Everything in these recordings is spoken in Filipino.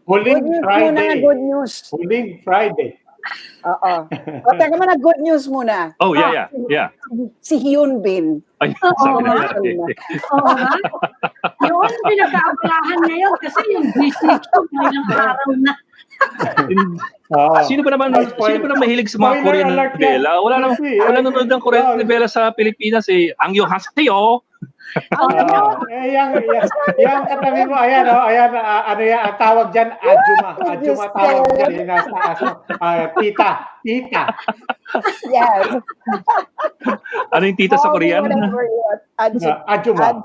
Huling Good news Friday. muna, good news. Huling Friday. Oo. O, teka muna, good news muna. Oh, yeah. Si Hyun Bin. Ay, Oo sabi nga. na. Oo nga. Yun ang pinag-aabalahan ngayon kasi yung business ko may ilang araw na. Sino pa naman mahilig sa mga Korean novela? Wala nanonood ng Korean novela sa Pilipinas eh. Ang yung haseyo. Yang katabi mo, ayan, ano yan, ang tawag dyan, Ajuma. Ajuma tawag dyan, yung nasa tita. Yes. Ano yung tita sa Korean? Ajuma.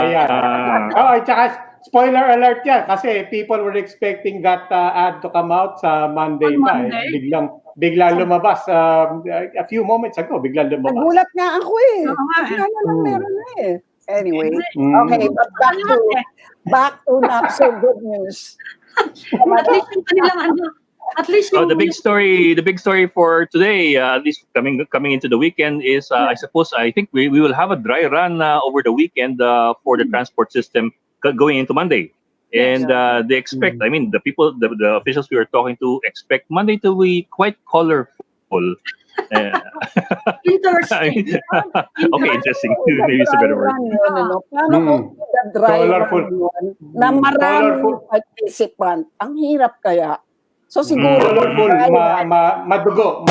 Ayan. Tsaka, spoiler alert yan, kasi people were expecting that ad to come out sa Monday pa. Biglang lumabas. A few moments ago, biglang lumabas. Nagulat nga ako eh. Meron na eh. Anyway, okay, but back to not so good news. At least the big story for today, at least coming into the weekend is I think we will have a dry run over the weekend for the transport system going into Monday. And they expect, I mean, the officials we were talking to expect Monday to be quite colorful. Interesting. Okay, interesting. Maybe it's a better word. Paano colorful na maraming participant? Ang hirap kaya. So siguro colorful, madugo,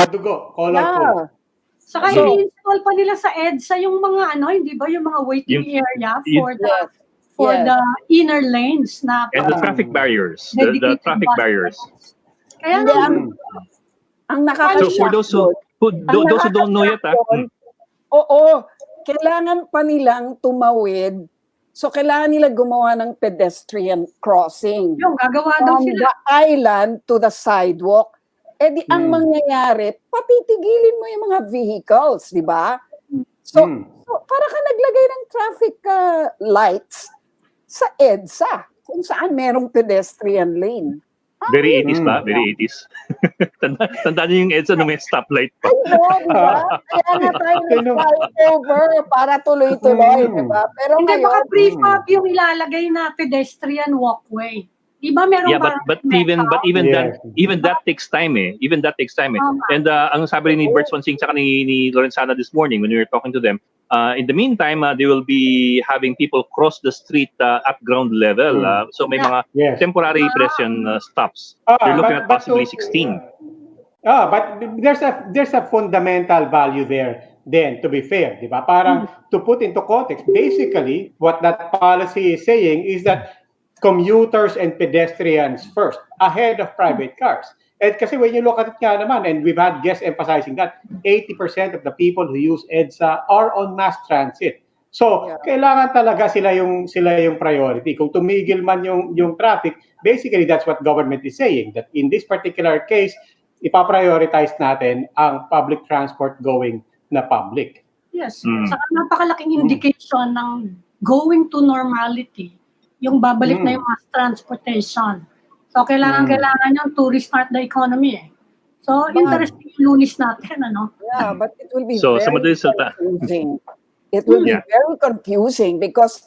colorful. Saka ini-install pa nila sa EDSA yung mga hindi ba yung mga waiting area for the inner lanes na and the traffic barriers, the traffic barriers. Kaya ang nakakashock. So for those who don't know yet, oo, kailangan pa nilang tumawid. So kailangan nila gumawa ng pedestrian crossing. Yung gagawa daw from sila. the island to the sidewalk. Ang mangyayari, patitigilin mo yung mga vehicles, di ba? So para ka naglagay ng traffic lights sa EDSA, kung saan merong pedestrian lane. Very 80s ba? Very 80s. Tandaan niyo yung EDSA na may stoplight pa. Ay, no, diba? Kaya nga tayo nag-flyover para tuloy-tuloy, diba? Pero hindi, ngayon, baka prefab yung ilalagay na pedestrian walkway. Diba meron but even that takes time eh. Even that takes time eh. And ang sabi ni Bert Swansing tsaka ni Lorenzana this morning when we were talking to them, in the meantime, they will be having people cross the street at ground level. So may mga temporary pedestrian stops. They're looking at possibly 16. But there's a fundamental value there then, to be fair. Diba? Parang to put into context, basically, what that policy is saying is that commuters and pedestrians first, ahead of private cars. And kasi when you look at it nga naman, and we've had guests emphasizing that, 80% of the people who use EDSA are on mass transit. So, kailangan talaga sila yung priority. Kung tumigil man yung traffic, basically that's what government is saying, that in this particular case, ipaprioritize natin ang public transport going na public. Yes. Saka napakalaking indication ng going to normality, yung babalik na yung mass transportation. So, kailangan yung to restart the economy eh. So, interesting yung lunis natin, ano? Yeah, but it will be very confusing. It will be very confusing because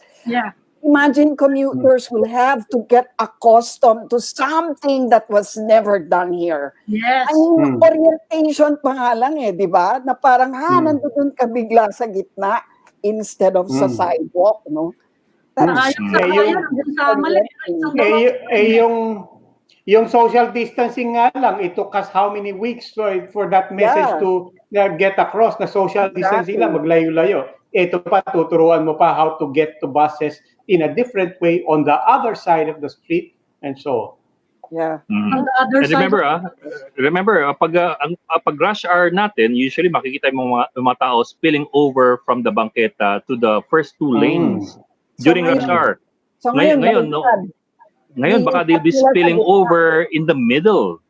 imagine commuters will have to get accustomed to something that was never done here. Yes. I mean, orientation pa nga lang eh, di ba? Na parang, nandun ka bigla sa gitna instead of sa sidewalk, no? Yung social distancing nga lang, it took us how many weeks for that message to get across na social distancing lang, maglayo-layo. Ito pa, tuturuan mo pa how to get to buses in a different way on the other side of the street and so on. Yeah. On the other and side. Remember, pag rush hour natin, usually makikita yung mga tao spilling over from the banqueta to the first two lanes during rush hour. So ngayon baka they'll be spilling over in the middle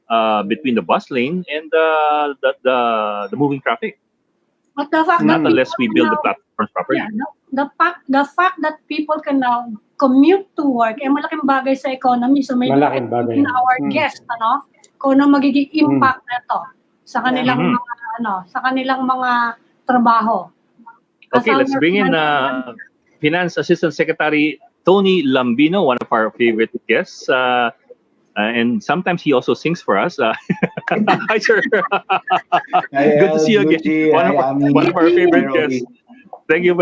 between the bus lane and the moving traffic. But the fact not unless we build the platforms properly. Yeah, the fact that people can now commute to work ay malaking bagay sa economy. So may malaking bagay na our guest, ano, kung ano magiging impact nito sa kanilang mga trabaho. Okay, let's bring in Finance Assistant Secretary Tony Lambino, one of our favorite guests. And sometimes he also sings for us. Hi, sir. Good to see you again. One of our favorite guests. Thank you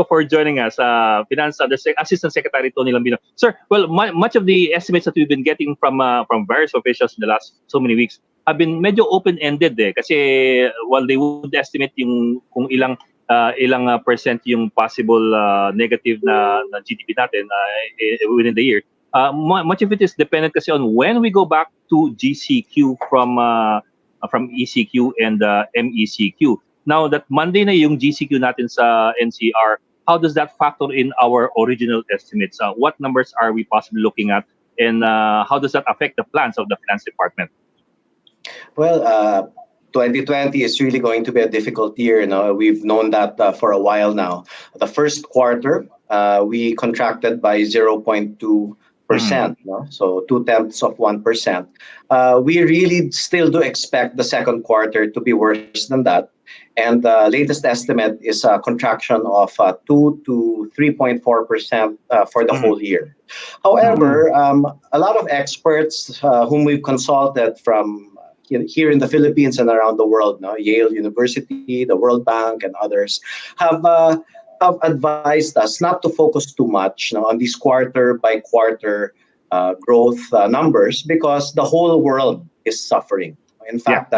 for joining us, Assistant Secretary Tony Lambino. Sir, well, much of the estimates that we've been getting from various officials in the last so many weeks have been medyo open-ended kasi while they would estimate yung kung ilang percent yung possible negative na GDP natin within the year. Much of it is dependent kasi on when we go back to GCQ from ECQ and MECQ. Now that Monday na yung GCQ natin sa NCR, how does that factor in our original estimates? What numbers are we possibly looking at, and how does that affect the plans of the Finance Department? Well, 2020 is really going to be a difficult year. We've known that for a while now. The first quarter, we contracted by 0.2%. So 0.2%. We really still do expect the second quarter to be worse than that. And the latest estimate is a contraction of 2 to 3.4% for the whole year. However, a lot of experts whom we've consulted from here in the Philippines and around the world, Yale University, the World Bank, and others, have advised us not to focus too much on these quarter by quarter growth numbers, because the whole world is suffering. In fact,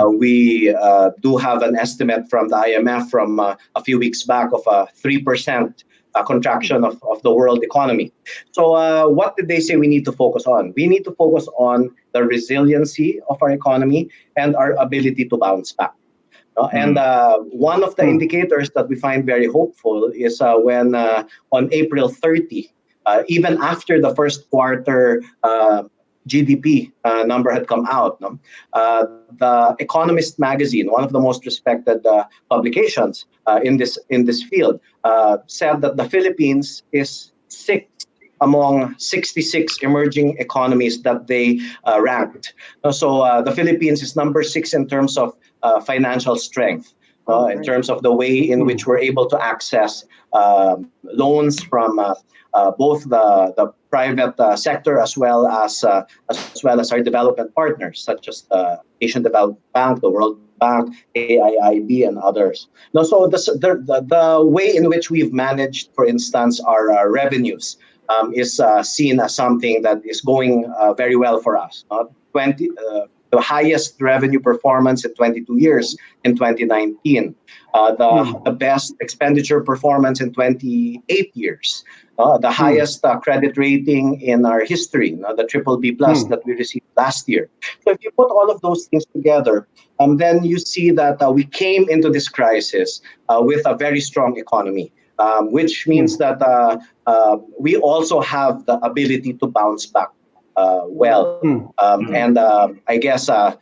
we do have an estimate from the IMF from a few weeks back of a 3% contraction of the world economy. So what did they say we need to focus on? We need to focus on the resiliency of our economy and our ability to bounce back. And one of the indicators that we find very hopeful is when on April 30, even after the first quarter GDP number had come out, the Economist magazine, one of the most respected publications in this field, said that the Philippines is sixth among 66 emerging economies that they ranked. So the Philippines is number 6 in terms of financial strength, in terms of the way in which we're able to access loans from both the private sector as well as our development partners, such as the Asian Development Bank, the World Bank, AIIB, and others. So the way in which we've managed, for instance, our revenues is seen as something that is going very well for us. The highest revenue performance in 22 years in 2019, the best expenditure performance in 28 years, the highest credit rating in our history, the BBB+ that we received last year. So if you put all of those things together, then you see that we came into this crisis with a very strong economy, which means that we also have the ability to bounce back well. And I guess the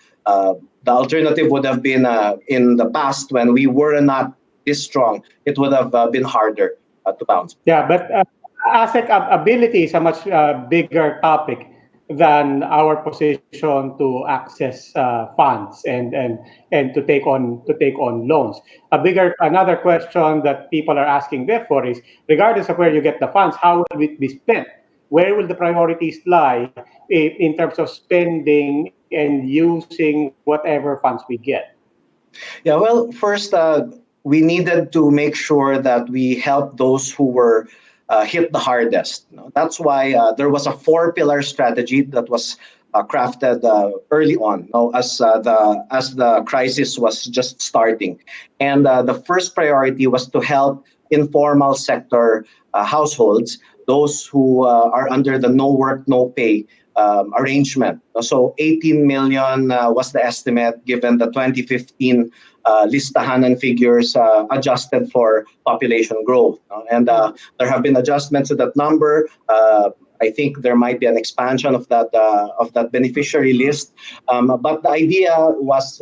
alternative would have been in the past, when we were not this strong, it would have been harder to bounce. Yeah, but Asec, ability is a much bigger topic than our position to access funds and to take on loans. Another question that people are asking therefore is, regardless of where you get the funds, how will it be spent? Where will the priorities lie in terms of spending and using whatever funds we get? Yeah, well, first, we needed to make sure that we help those who were hit the hardest. That's why there was a 4-pillar strategy that was crafted early on, as the crisis was just starting. And the first priority was to help informal sector households, those who are under the no work, no pay arrangement. So 18 million was the estimate given the 2015 listahanan figures adjusted for population growth. And there have been adjustments to that number. I think there might be an expansion of that beneficiary list. But the idea was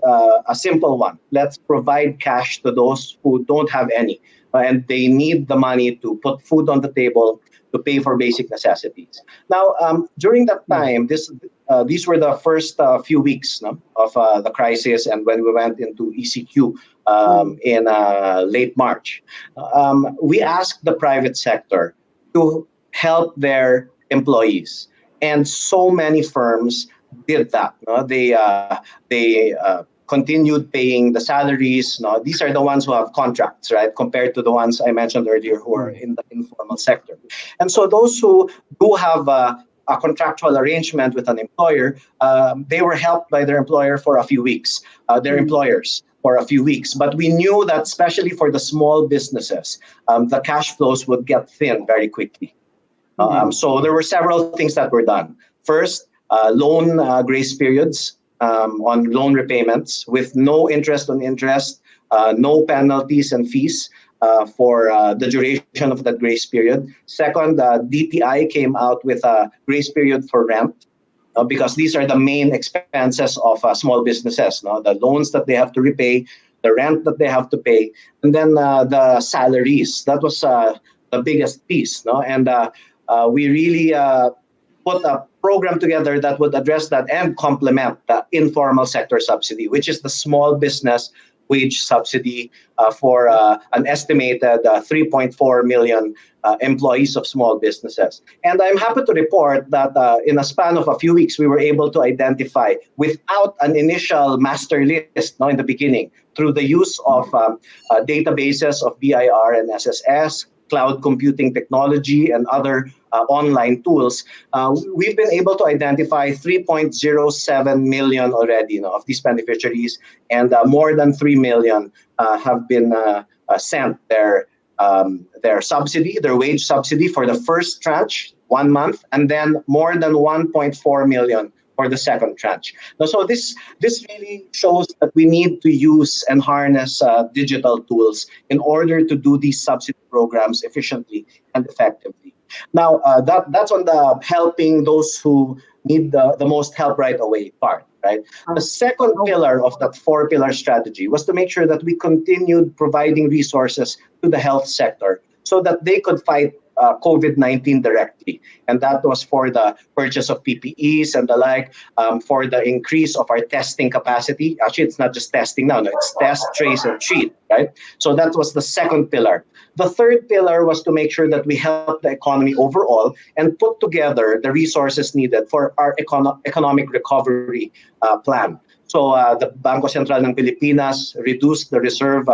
a simple one. Let's provide cash to those who don't have any, and they need the money to put food on the table, to pay for basic necessities. Now, during that time, these were the first few weeks of the crisis, and when we went into ECQ in late March, we asked the private sector to help their employees. And so many firms did that. No? They continued paying the salaries. No? These are the ones who have contracts, right? Compared to the ones I mentioned earlier who are in the informal sector. And so those who do have a contractual arrangement with an employer, they were helped by their employer for a few weeks, their employers for a few weeks. But we knew that especially for the small businesses, the cash flows would get thin very quickly. So there were several things that were done. First, loan grace periods on loan repayments with no interest on interest, no penalties and fees for the duration of that grace period. Second, DTI came out with a grace period for rent because these are the main expenses of small businesses. No? The loans that they have to repay, the rent that they have to pay, and then the salaries. That was the biggest piece. No? And we really put a program together that would address that and complement the informal sector subsidy, which is the small business wage subsidy for an estimated 3.4 million employees of small businesses. And I'm happy to report that in a span of a few weeks, we were able to identify, without an initial master list in the beginning, through the use of databases of BIR and SSS, cloud computing technology, and other online tools, we've been able to identify 3.07 million already of these beneficiaries, and more than 3 million have been sent their subsidy, their wage subsidy for the first tranche, 1 month, and then more than 1.4 million for the second tranche. So this really shows that we need to use and harness digital tools in order to do these subsidy programs efficiently and effectively. Now, that's on the helping those who need the most help right away part, right? The second pillar of that 4-pillar strategy was to make sure that we continued providing resources to the health sector so that they could fight COVID-19 directly. And that was for the purchase of PPEs and the like, for the increase of our testing capacity. Actually, it's not just testing now, it's test, trace, and treat, right? So that was the second pillar. The third pillar was to make sure that we help the economy overall and put together the resources needed for our economic recovery plan. So the Bangko Sentral ng Pilipinas reduced the reserve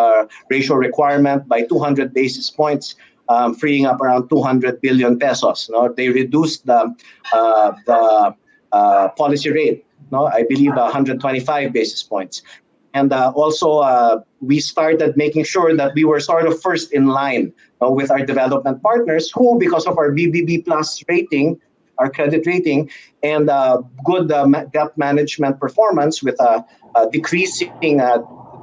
ratio requirement by 200 basis points, freeing up around 200 billion pesos. They reduced the policy rate, I believe 125 basis points. And also, we started making sure that we were sort of first in line with our development partners who, because of our BBB plus rating, our credit rating, and good debt management performance with a decreasing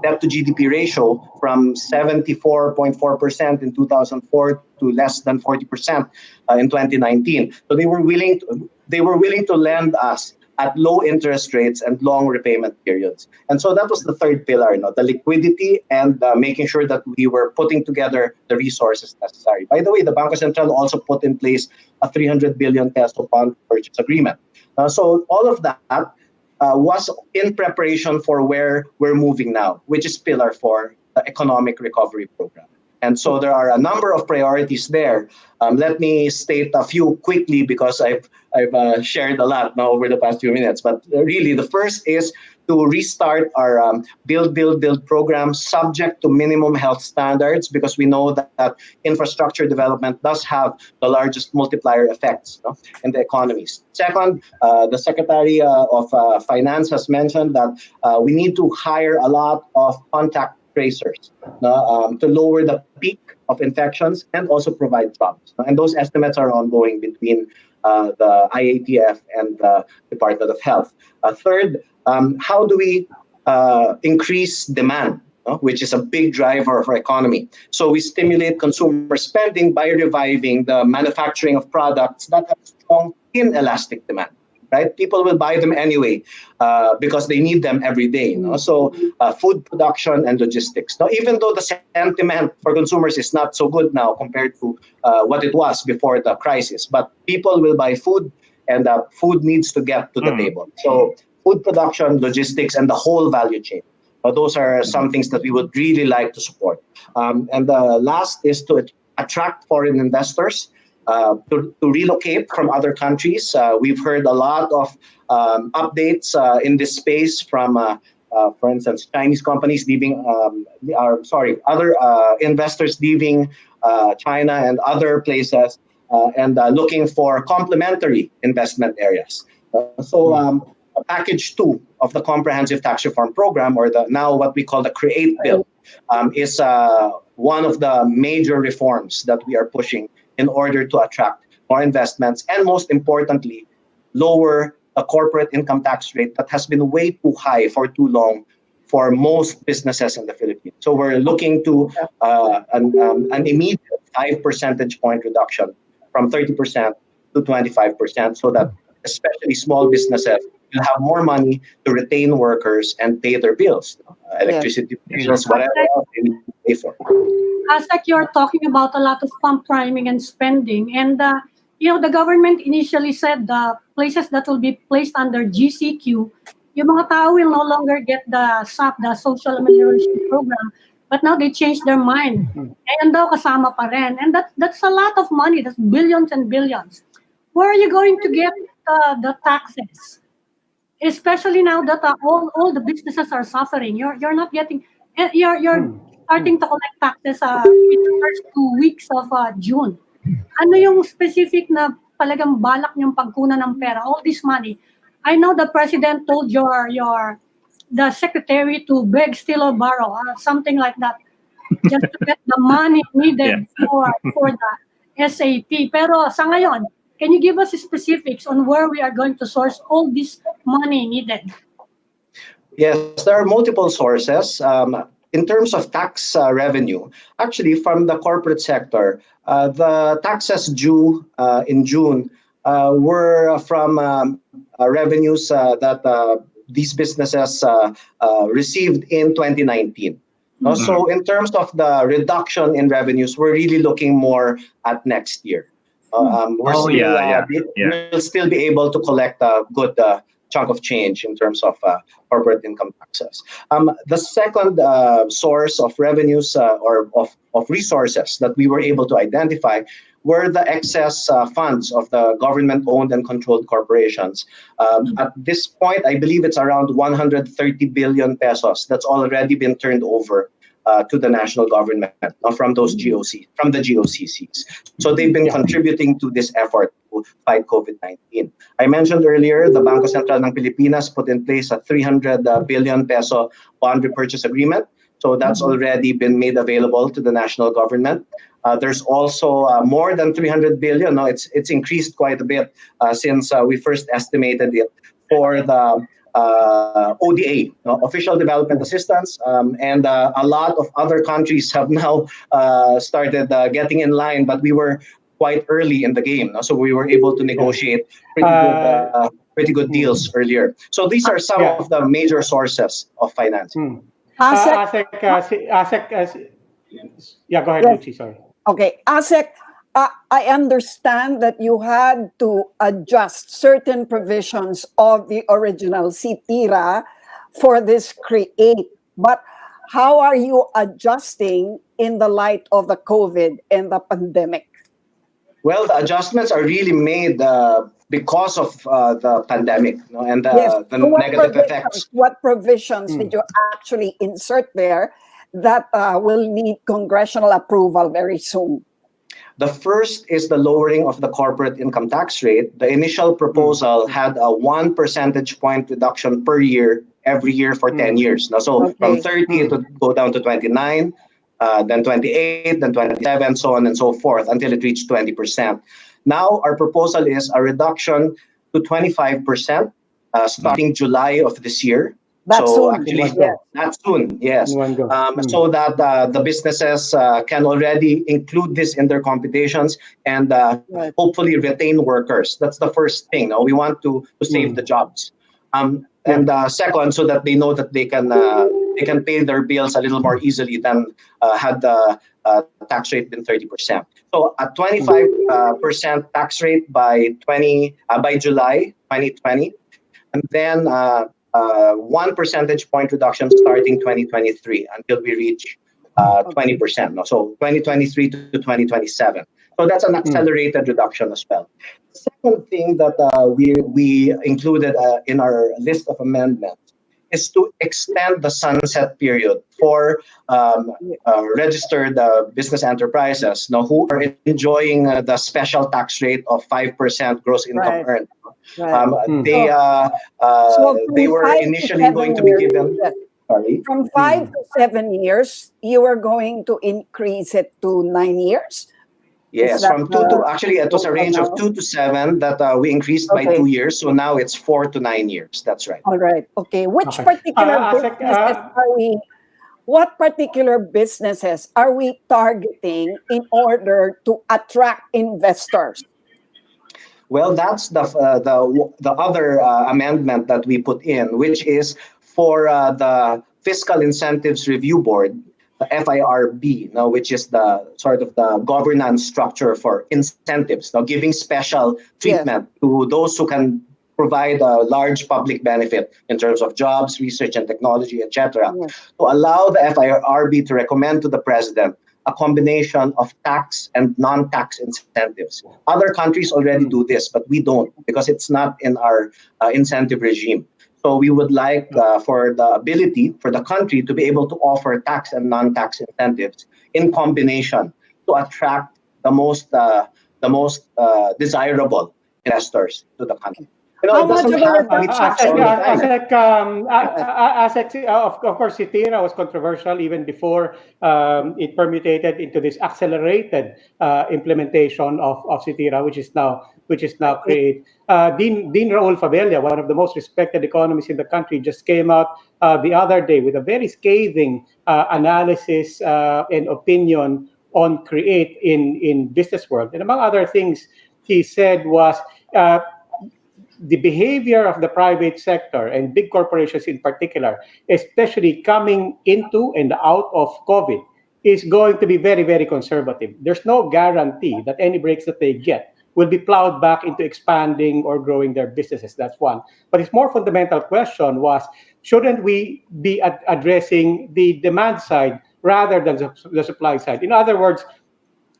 debt to GDP ratio from 74.4% in 2004 to less than 40% in 2019. So they were willing to lend us at low interest rates and long repayment periods. And so that was the third pillar, the liquidity and making sure that we were putting together the resources necessary. By the way, the Bangko Sentral also put in place a 300 billion peso bond purchase agreement. So all of that was in preparation for where we're moving now, which is Pillar 4, the Economic Recovery Program. And so there are a number of priorities there. Let me state a few quickly because I've shared a lot now over the past few minutes. But really, the first is to restart our build program subject to minimum health standards, because we know that infrastructure development does have the largest multiplier effects in the economies. Second, the Secretary of Finance has mentioned that we need to hire a lot of contact tracers to lower the peak of infections and also provide jobs. And those estimates are ongoing between the IATF and the Department of Health. Third, how do we increase demand, which is a big driver of our economy? So we stimulate consumer spending by reviving the manufacturing of products that have strong inelastic demand. Right? People will buy them anyway because they need them every day. So food production and logistics. Now, even though the sentiment for consumers is not so good now compared to what it was before the crisis, but people will buy food, and food needs to get to the table. So food production, logistics, and the whole value chain. Those are some things that we would really like to support. And the last is to attract foreign investors. to relocate from other countries. We've heard a lot of updates in this space from, for instance, Chinese companies leaving, other investors leaving China and other places and looking for complementary investment areas. Package 2 of the Comprehensive Tax Reform Program, or now what we call the CREATE Bill, is one of the major reforms that we are pushing in order to attract more investments and, most importantly, lower the corporate income tax rate that has been way too high for too long for most businesses in the Philippines. So we're looking to an immediate 5 percentage point reduction from 30% to 25%, so that especially small businesses will have more money to retain workers and pay their bills, electricity bills, whatever else they need to pay for. Asec, you're talking about a lot of pump priming and spending, and the government initially said the places that will be placed under GCQ, yung mga tao will no longer get the SAP, the Social Amelioration Program, but now they changed their mind. Ayan daw kasama pa rin. And that's a lot of money. That's billions and billions. Where are you going to get the taxes? Especially now that all the businesses are suffering. You're not getting, you're starting to collect taxes in the first 2 weeks of June. Ano yung specific na talagang balak niyong pagkunan ng pera, all this money? I know the president told the secretary to beg, steal, or borrow, something like that, just to get the money needed for the SAP. Pero sa ngayon, can you give us specifics on where we are going to source all this money needed? Yes, there are multiple sources. In terms of tax revenue, actually from the corporate sector, the taxes due in June were from revenues that these businesses received in 2019. So in terms of the reduction in revenues, we're really looking more at next year. We'll still be able to collect a good chunk of change in terms of corporate income taxes. The second source of revenues or of resources that we were able to identify were the excess funds of the government-owned and controlled corporations. At this point, I believe it's around 130 billion pesos that's already been turned over to the national government from the GOCCs. So they've been contributing to this effort to fight COVID-19. I mentioned earlier, the Bangko Sentral ng Pilipinas put in place a 300 billion peso bond repurchase agreement. So that's already been made available to the national government. There's also more than 300 billion. No, it's increased quite a bit since we first estimated it for the ODA, Official Development Assistance, and a lot of other countries have now started getting in line, but we were quite early in the game, so we were able to negotiate pretty good deals earlier. So these are some of the major sources of financing. Asec, go ahead, Lucy, sorry. Okay, Asec, I understand that you had to adjust certain provisions of the original CTIRA for this CREATE, but how are you adjusting in the light of the COVID and the pandemic? Well, the adjustments are really made because of the pandemic and the negative effects. What provisions did you actually insert there that will need congressional approval very soon? The first is the lowering of the corporate income tax rate. The initial proposal had a 1 percentage point reduction per year, every year for 10 years. So from 30 it would go down to 29, then 28, then 27, so on and so forth until it reached 20%. Now our proposal is a reduction to 25% starting July of this year. That's so soon. actually, that's soon, yes. So that the businesses can already include this in their computations and hopefully retain workers. That's the first thing. We want to save the jobs. And second, so that they know that they can pay their bills a little more easily than had the tax rate been 30%. So a 25% tax rate by July 2020, and then 1 percentage point reduction starting 2023 until we reach 20%. So 2023 to 2027. So that's an accelerated reduction as well. The second thing that we included in our list of amendments is to extend the sunset period for registered business enterprises now who are enjoying the special tax rate of 5% gross income earned. They were initially going to be given. Sorry. From 5 to 7 years, you are going to increase it to 9 years? Yes, from 2 to, actually it was a range of 2 to 7 that we increased by 2 years. So now it's 4 to 9 years. That's right. All right. Okay. Which particular businesses are we, what particular businesses are we targeting in order to attract investors? Well, that's the other amendment that we put in, which is for the Fiscal Incentives Review Board, the FIRB, now, which is the sort of the governance structure for incentives, now giving special treatment to those who can provide a large public benefit in terms of jobs, research and technology, etc. To allow the FIRB to recommend to the president a combination of tax and non-tax incentives. Other countries already do this, but we don't because it's not in our incentive regime. So we would like for the ability for the country to be able to offer tax and non-tax incentives in combination to attract the most desirable investors to the country. You know, it doesn't have to be tax all the time. Asec, of course, CITIRA was controversial even before it permutated into this accelerated implementation of CITIRA, which is now created. Dean Raul Fabella, one of the most respected economists in the country, just came out the other day with a very scathing analysis and opinion on CREATE in business world. And among other things, he said was the behavior of the private sector and big corporations in particular, especially coming into and out of COVID, is going to be very, very conservative. There's no guarantee that any breaks that they get will be plowed back into expanding or growing their businesses. That's one. But its more fundamental question was, shouldn't we be addressing the demand side rather than the supply side? In other words,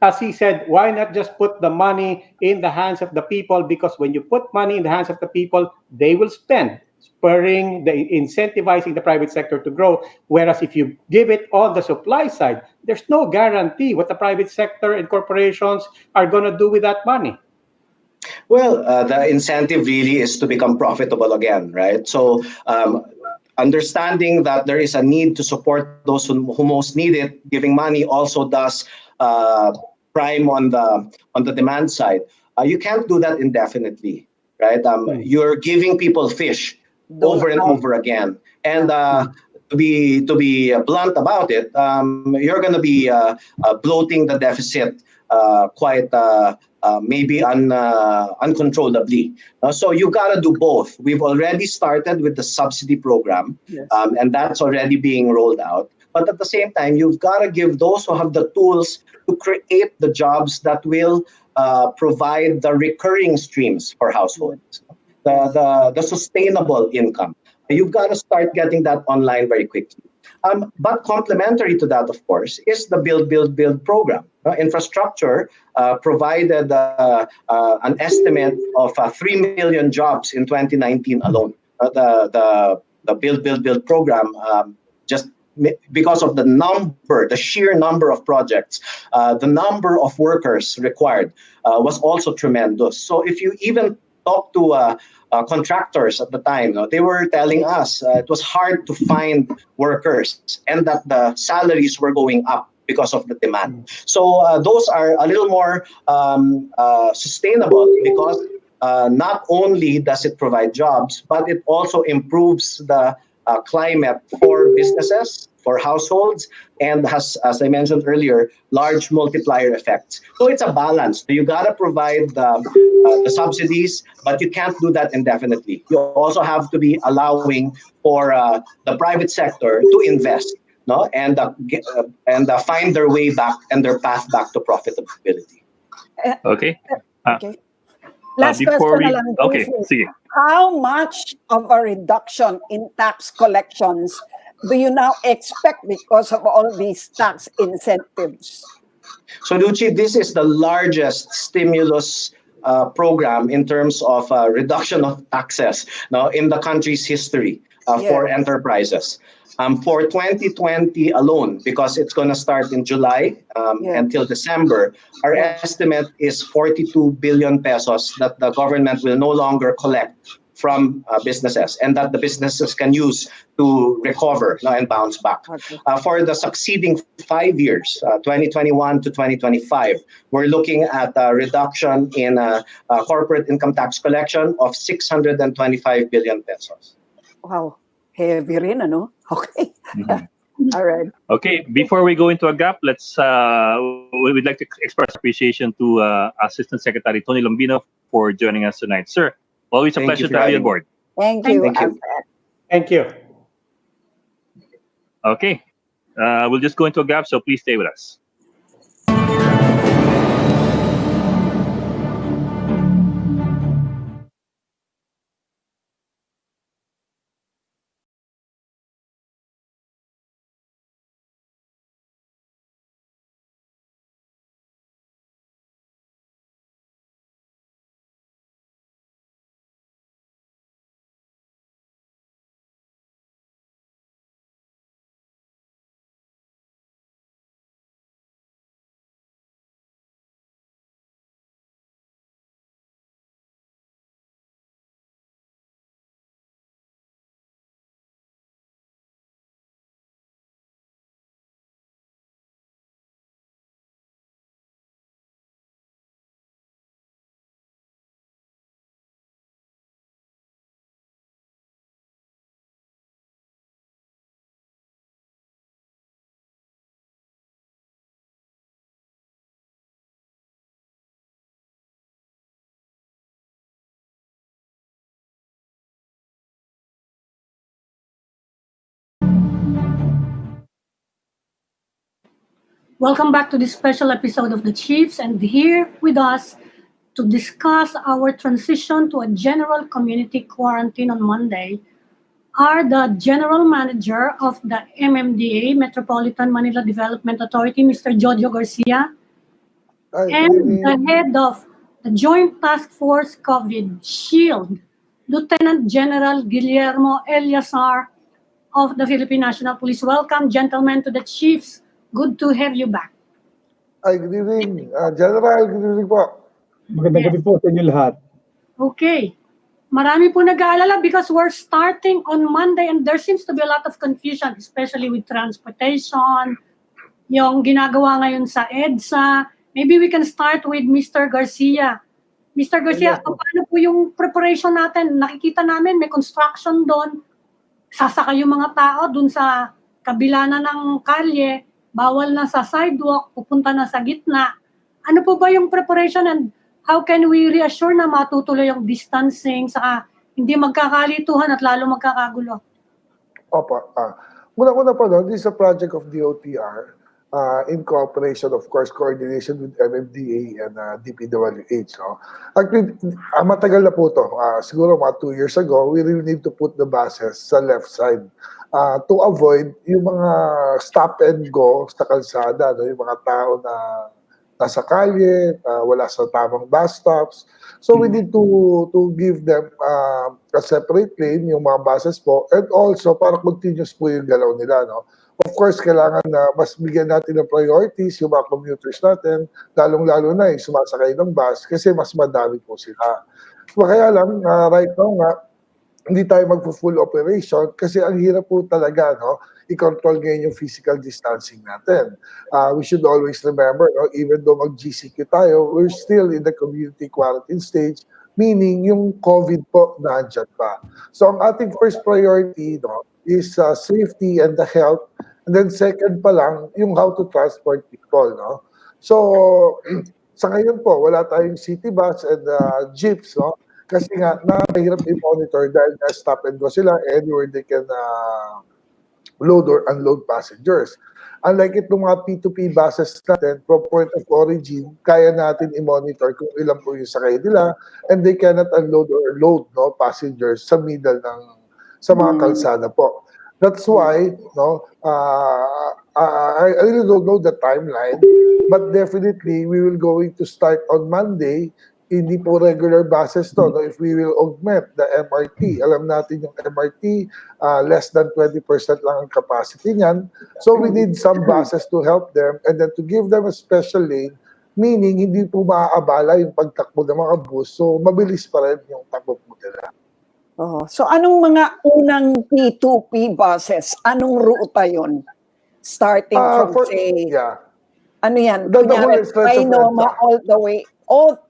as he said, why not just put the money in the hands of the people? Because when you put money in the hands of the people, they will spend, incentivizing the private sector to grow. Whereas if you give it on the supply side, there's no guarantee what the private sector and corporations are going to do with that money. Well, the incentive really is to become profitable again, right? So understanding that there is a need to support those who most need it, giving money also does prime on the demand side. You can't do that indefinitely, right? You're giving people fish over and over again, and to be blunt about it, you're going to be bloating the deficit quite maybe uncontrollably. So you got to do both. We've already started with the subsidy program, and that's already being rolled out. But at the same time, you've got to give those who have the tools to create the jobs that will provide the recurring streams for households, the sustainable income. You've got to start getting that online very quickly. But complementary to that, of course, is the Build program. Infrastructure provided an estimate of 3 million jobs in 2019 alone. The Build program, just because of the sheer number of projects, the number of workers required was also tremendous. So if you even talk to contractors at the time, they were telling us it was hard to find workers and that the salaries were going up because of the demand. So those are a little more sustainable because not only does it provide jobs, but it also improves the climate for businesses, for households, and has, as I mentioned earlier, large multiplier effects. So it's a balance. So you got to provide the subsidies, but you can't do that indefinitely. You also have to be allowing for the private sector to invest, and find their way back and their path back to profitability. Okay. Last question na lang. Sige. How much of a reduction in tax collections do you now expect because of all these tax incentives? So, Luci, this is the largest stimulus program in terms of reduction of taxes now in the country's history for Yeah. enterprises. For 2020 alone, because it's going to start in July Yeah. until December, our Yeah. estimate is 42 billion pesos that the government will no longer collect from businesses, and that the businesses can use to recover and bounce back. Okay. For the succeeding 5 years, 2021 to 2025, we're looking at a reduction in corporate income tax collection of 625 billion pesos. Wow. Heavy rin, ano? Okay. Mhm. All right. Okay, before we go into a gap, we would like to express appreciation to Assistant Secretary Tony Lambino for joining us tonight. Sir, always a Thank pleasure you for to have you having on board. Thank Thank you, Thank you. Asec. Thank you. Okay, we'll just go into a gap, so please stay with us. Welcome back to this special episode of the Chiefs, and here with us to discuss our transition to a general community quarantine on Monday are the General Manager of the MMDA, Metropolitan Manila Development Authority, Mr. Jojo Garcia, Hi, good and the evening. head of the Joint Task Force COVID Shield, Lieutenant General Guillermo Eleazar of the Philippine National Police. Welcome, gentlemen, to the Chiefs. Good to have you back. Hi, good evening. General, good evening po. Magandang Yes. gabi po sa inyo lahat. Okay. Marami po nag-aalala because we're starting on Monday and there seems to be a lot of confusion, especially with transportation, yung ginagawa ngayon sa EDSA. Maybe we can start with Mr. Garcia. Mr. Garcia, Yes, po. paano po yung preparation natin? Nakikita namin may construction doon. Sasaka yung mga tao doon sa kabila na ng kalye, bawal na sa sidewalk, pupunta na sa gitna. Ano po ba yung preparation and how can we reassure na matutuloy yung distancing saka hindi magkakalituhan at lalo magkakagulo? Opo. Una-una pa no, this is a project of DOTR in cooperation, of course, coordination with MMDA and DPWH. No? Actually, matagal na po ito. Siguro mga 2 years ago, we really need to put the buses sa left side to avoid yung mga stop and go sa kalsada. No? Yung mga tao na nasa kalye, wala sa tamang bus stops. So we need to give them a separate lane, yung mga buses po, and also para continuous po yung galaw nila. No? Of course, kailangan na mas bigyan natin ng priorities yung mga commuters natin, lalong-lalo na yung sumasakay ng bus kasi mas madami po sila. So, kaya lang, right now nga, hindi tayo magpo-full operation kasi ang hirap po talaga, no? I-control ngayon yung physical distancing natin. We should always remember, no? Even though mag-GCQ tayo, we're still in the community quarantine stage, meaning yung COVID po nandiyan pa. So ang ating first priority, no, is safety and the health. And then second pa lang, yung how to transport people, no? So sa ngayon po, wala tayong city bus and jeeps, no? Kasi nga, nakahirap i-monitor dahil stop and go sila anywhere they can load or unload passengers. Unlike itong mga P2P buses natin, from point of origin, kaya natin i-monitor kung ilan po yung sakay nila and they cannot unload or load passengers sa middle ng sa mga kalsada po. That's why I really don't know the timeline, but definitely we will going to start on Monday. Hindi po regular buses to, no? If we will augment the MRT. Alam natin yung MRT, less than 20% lang ang capacity niyan. So we need some buses to help them and then to give them a special lane, meaning hindi po maaabala yung pagtakbo ng mga bus. So mabilis pa rin yung takbo po nila. So anong mga unang P2P buses? Anong ruta yon? Starting from say, ano yan? The whole stretch of Trinoma EDSA. all the way,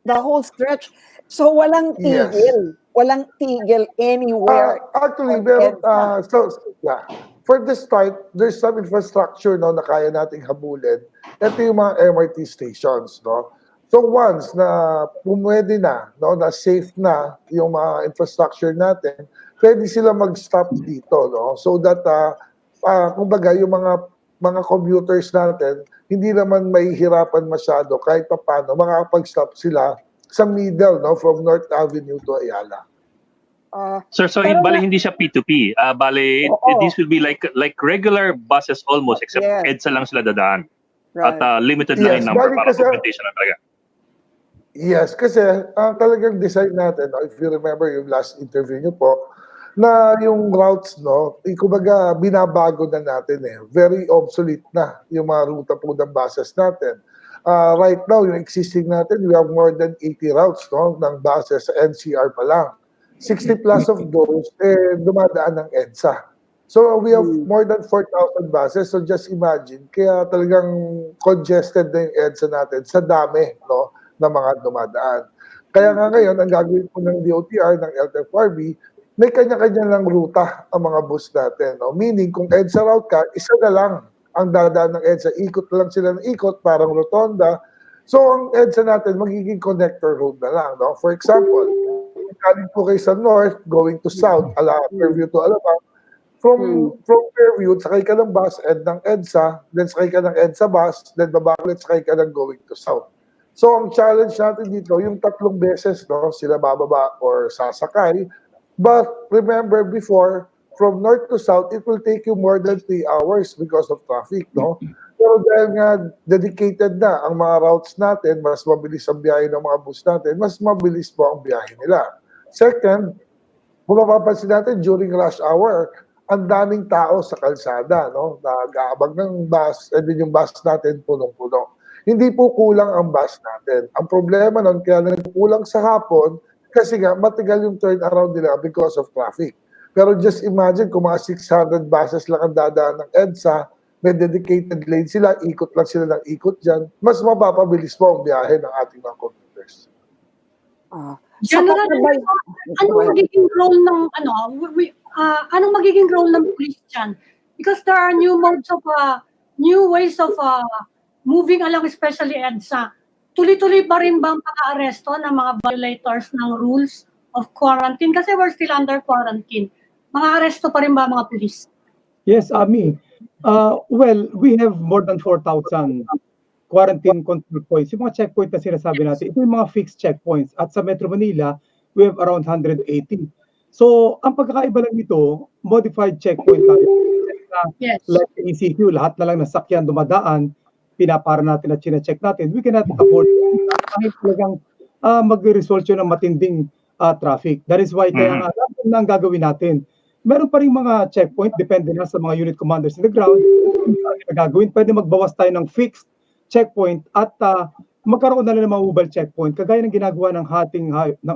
the whole stretch. So walang tigil. Yes. Walang tigil anywhere. Actually, on EDSA. For the start, there's some infrastructure, no, na kaya nating habulin. Ito yung mga MRT stations, no. So once na pumwede na, no, na safe na yung mga infrastructure natin, pwede sila mag-stop dito, no. So that kumbaga yung mga commuters natin hindi naman mahihirapan masyado kahit paano makakapag-stop sila sa middle, no, from North Avenue to Ayala. Sir, so bale hindi siya P2P. This will be like regular buses almost, except EDSA lang sila dadaan. Right. At limited line number para augmentation na talaga. Yes, kasi talagang design natin, no, if you remember yung last interview nyo po, na yung routes, no, kumbaga binabago na natin eh. Very obsolete na yung mga ruta po ng buses natin. Right now, yung existing natin, we have more than 80 routes, no, ng buses sa NCR pa lang. 60 plus of those, dumadaan ng EDSA. So we have more than 4,000 buses. So just imagine, kaya talagang congested na yung EDSA natin sa dami, no, na mga dumadaan. Kaya nga ngayon, ang gagawin po ng DOTR, ng LTFRB, may kanya-kanya lang ruta ang mga bus natin. No? Meaning, kung EDSA route ka, isa na lang ang dadaan ng EDSA. Ikot lang sila ng ikot, parang rotonda. So, ang EDSA natin, magiging connector road na lang. No? For example, galing po kayo sa north, going to south, Fairview to Alabang, from Fairview, sakay ka ng bus, ng EDSA, then sakay ka ng EDSA bus, then babaklit, sakay ka ng going to south. So, ang challenge natin dito, yung 3 beses, no, sila bababa or sasakay. But remember before, from north to south, it will take you more than 3 hours because of traffic, no? Pero dahil nga dedicated na ang mga routes natin, mas mabilis ang biyahe ng mga bus natin, mas mabilis po ang biyahe nila. Second, kung mapapansin natin, during rush hour, ang daming tao sa kalsada, no? Nag-aabag ng bus, and then yung bus natin punong-puno. Hindi po kulang ang bus natin. Ang problema nun, kaya nagkukulang sa hapon, kasi nga, matigal yung turnaround nila because of traffic. Pero just imagine, kung mga 600 buses lang ang dadaan ng EDSA, may dedicated lane sila, ikot lang sila ng ikot dyan, mas mapapabilis po ang biyahe ng ating mga commuters. General, anong magiging role ng anong magiging role ng police dyan? Because there are new modes of new ways of moving along, especially EDSA. Tuloy-tuloy pa rin ba ang pag-aaresto ng mga violators ng rules of quarantine? Kasi we're still under quarantine. Mga aresto pa rin ba mga police? Yes, Ami. Well, we have more than 4,000 quarantine control points. Yung mga checkpoint na sinasabi natin, ito yung mga fixed checkpoints. At sa Metro Manila, we have around 180. So, ang pagkakaiba lang nito, modified checkpoint tayo. Yes. Like ECQ, lahat na lang ng sakyan dumadaan, pinapara natin at chine-check natin. We cannot afford kahit talagang mag-result yun ng matinding traffic. That is why kaya nga na ang gagawin natin. Meron pa rin mga checkpoint, depende na sa mga unit commanders in the ground. Gagawin, pwede magbawas tayo ng fixed checkpoint at magkaroon na lang ng mga mobile checkpoint kagaya ng ginagawa ng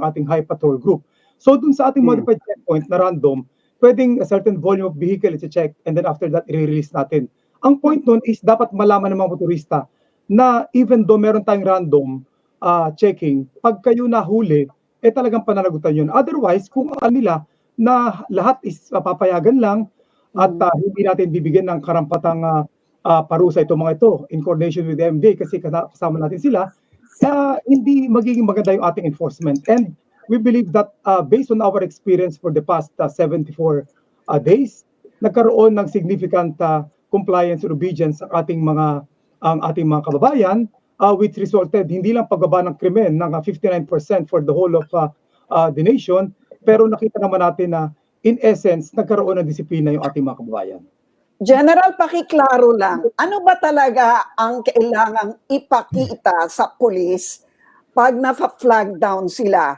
ating high patrol group. So dun sa ating modified checkpoint na random, pwedeng a certain volume of vehicle i-check and then after that i-release natin. Ang point nun is dapat malaman ng mga motorista na even though meron tayong random checking, pag kayo nahuli, talagang pananagutan yun. Otherwise, kung nila na lahat is papayagan lang at hindi natin bibigyan ng karampatang parusa itong mga ito in coordination with the MD kasi kasama natin sila, hindi magiging maganda yung ating enforcement. And we believe that based on our experience for the past 74 days, nagkaroon ng significant compliance and obedience ang ating mga kababayan, which resulted hindi lang pagbaba ng krimen ng 59% for the whole of the nation, pero nakita naman natin na in essence, nagkaroon ng disiplina yung ating mga kababayan. General, pakiklaro lang, ano ba talaga ang kailangang ipakita sa pulis pag na-flag down sila?